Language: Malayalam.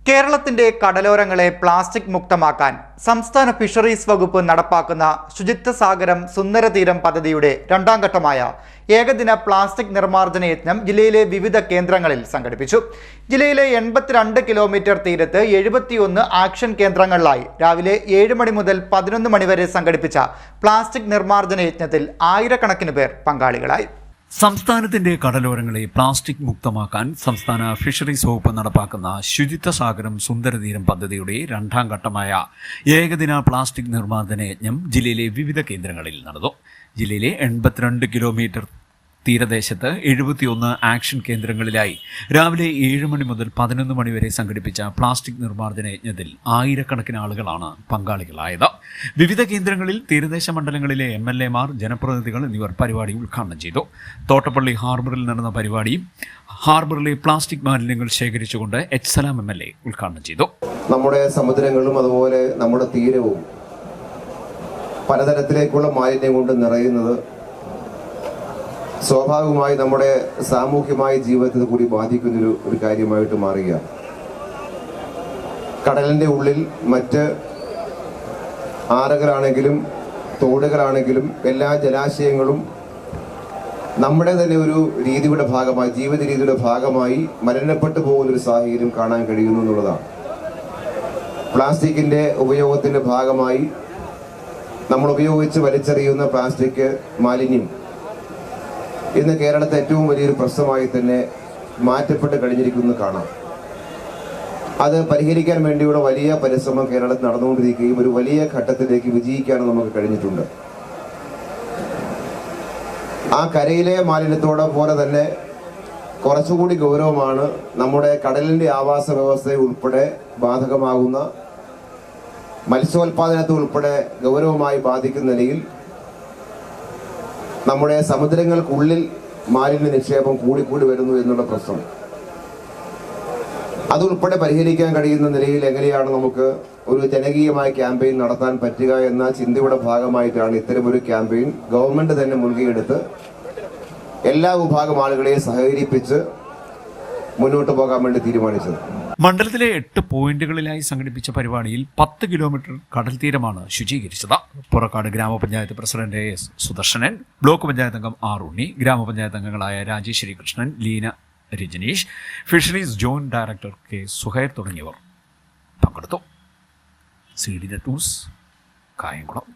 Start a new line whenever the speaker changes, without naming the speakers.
കേരളത്തിന്റെ കടലോരങ്ങളെ പ്ലാസ്റ്റിക് മുക്തമാക്കാൻ സംസ്ഥാന ഫിഷറീസ് വകുപ്പ് നടപ്പാക്കുന്ന ശുചിത്വ സാഗരം സുന്ദരതീരം പദ്ധതിയുടെ രണ്ടാം ഘട്ടമായ ഏകദിന പ്ലാസ്റ്റിക് നിർമ്മാർജ്ജന യജ്ഞം ജില്ലയിലെ വിവിധ കേന്ദ്രങ്ങളിൽ സംഘടിപ്പിച്ചു. ജില്ലയിലെ 82 കിലോമീറ്റർ തീരത്ത് 71 ആക്ഷൻ കേന്ദ്രങ്ങളിലായി രാവിലെ 7 മണി മുതൽ 11 മണി വരെ സംഘടിപ്പിച്ച പ്ലാസ്റ്റിക് നിർമ്മാർജ്ജന യജ്ഞത്തിൽ ആയിരക്കണക്കിന് പേർ പങ്കാളികളായി.
സംസ്ഥാനത്തിന്റെ കടലോരങ്ങളെ പ്ലാസ്റ്റിക് മുക്തമാക്കാൻ സംസ്ഥാന ഫിഷറീസ് വകുപ്പ് നടപ്പാക്കുന്ന ശുചിത്വ സാഗരം സുന്ദരതീരം പദ്ധതിയുടെ രണ്ടാം ഘട്ടമായ ഏകദിന പ്ലാസ്റ്റിക് നിർമ്മാർജ്ജന യജ്ഞം ജില്ലയിലെ വിവിധ കേന്ദ്രങ്ങളിൽ നടന്നു. ജില്ലയിലെ 82 കിലോമീറ്റർ തീരദേശത്ത് 71 ആക്ഷൻ കേന്ദ്രങ്ങളിലായി രാവിലെ 7 മണി മുതൽ 11 മണി വരെ സംഘടിപ്പിച്ച പ്ലാസ്റ്റിക് നിർമ്മാർജ്ജന യജ്ഞത്തിൽ ആയിരക്കണക്കിന് ആളുകളാണ് പങ്കാളികളായത്. വിവിധ കേന്ദ്രങ്ങളിൽ തീരദേശ മണ്ഡലങ്ങളിലെ MLA മാർ, ജനപ്രതിനിധികൾ എന്നിവർ പരിപാടി ഉദ്ഘാടനം ചെയ്തു. തോട്ടപ്പള്ളി ഹാർബറിൽ നടന്ന പരിപാടി ഹാർബറിലെ പ്ലാസ്റ്റിക് മാലിന്യങ്ങൾ ശേഖരിച്ചുകൊണ്ട് എച്ച് സലാം MLA ഉദ്ഘാടനം ചെയ്തു.
നമ്മുടെ സമുദ്രങ്ങളും അതുപോലെ നമ്മുടെ തീരവും പലതരത്തിലേക്കുള്ള മാലിന്യം കൊണ്ട് നിറയുന്നത് സ്വാഭാവികമായി നമ്മുടെ സാമൂഹ്യമായ ജീവിതത്തെ കൂടി ബാധിക്കുന്ന ഒരു കാര്യമായിട്ട് മാറുകയാണ്. കടലിന്റെ ഉള്ളിൽ മറ്റ് ആറുകളാണെങ്കിലും തോടുകളാണെങ്കിലും എല്ലാ ജലാശയങ്ങളും നമ്മുടെ തന്നെ ഒരു രീതിയുടെ ഭാഗമായി, ജീവിത രീതിയുടെ ഭാഗമായി മലിനപ്പെട്ടു പോകുന്നൊരു സാഹചര്യം കാണാൻ കഴിയുന്നു എന്നുള്ളതാണ്. പ്ലാസ്റ്റിക്കിന്റെ ഉപയോഗത്തിന്റെ ഭാഗമായി നമ്മൾ ഉപയോഗിച്ച് വലിച്ചെറിയുന്ന പ്ലാസ്റ്റിക് മാലിന്യം ഇന്ന് കേരളത്തെ ഏറ്റവും വലിയൊരു പ്രശ്നമായി തന്നെ മാറ്റപ്പെട്ട് കഴിഞ്ഞിരിക്കുന്നത് കാണാം. അത് പരിഹരിക്കാൻ വേണ്ടിയുള്ള വലിയ പരിശ്രമം കേരളത്തിൽ നടന്നുകൊണ്ടിരിക്കുകയും ഒരു വലിയ ഘട്ടത്തിലേക്ക് വിജയിക്കാനും നമുക്ക് കഴിഞ്ഞിട്ടുണ്ട്. ആ കരയിലെ മാലിന്യത്തോടെ പോലെ തന്നെ കുറച്ചുകൂടി ഗൗരവമാണ് നമ്മുടെ കടലിന്റെ ആവാസ വ്യവസ്ഥയെ ഉൾപ്പെടെ ബാധകമാകുന്ന മത്സ്യോൽപാദനത്തെ ഉൾപ്പെടെ ഗൗരവമായി ബാധിക്കുന്ന നിലയിൽ നമ്മുടെ സമുദ്രങ്ങൾക്കുള്ളിൽ മാലിന്യ നിക്ഷേപം കൂടിക്കൂടി വരുന്നു എന്നുള്ള പ്രശ്നം. അതുൾപ്പെടെ പരിഹരിക്കാൻ കഴിയുന്ന നിലയിൽ എങ്ങനെയാണ് നമുക്ക് ഒരു ജനകീയമായ ക്യാമ്പയിൻ നടത്താൻ പറ്റുക എന്ന ചിന്തയുടെ ഭാഗമായിട്ടാണ് ഇത്തരമൊരു ക്യാമ്പയിൻ ഗവൺമെന്റ് തന്നെ മുൻകൈയെടുത്ത് എല്ലാ വിഭാഗം ആളുകളെയും സഹകരിപ്പിച്ച് മുന്നോട്ട് പോകാൻ വേണ്ടി തീരുമാനിച്ചത്.
മണ്ഡലത്തിലെ 8 പോയിന്റുകളിലായി സംഘടിപ്പിച്ച പരിപാടിയിൽ 10 കിലോമീറ്റർ കടൽ തീരമാണ് ശുചീകരിച്ചത്. പുറക്കാട് ഗ്രാമപഞ്ചായത്ത് president AS Sudarshanan, block panchayat അംഗം R ഉണ്ണി, ഗ്രാമപഞ്ചായത്ത് അംഗങ്ങളായ Rajeshwari Krishnan, Leena Rajanish, fisheries joint director K Suhair തുടങ്ങിയവർ പങ്കെടുത്തു. CD news, Kayamkulam.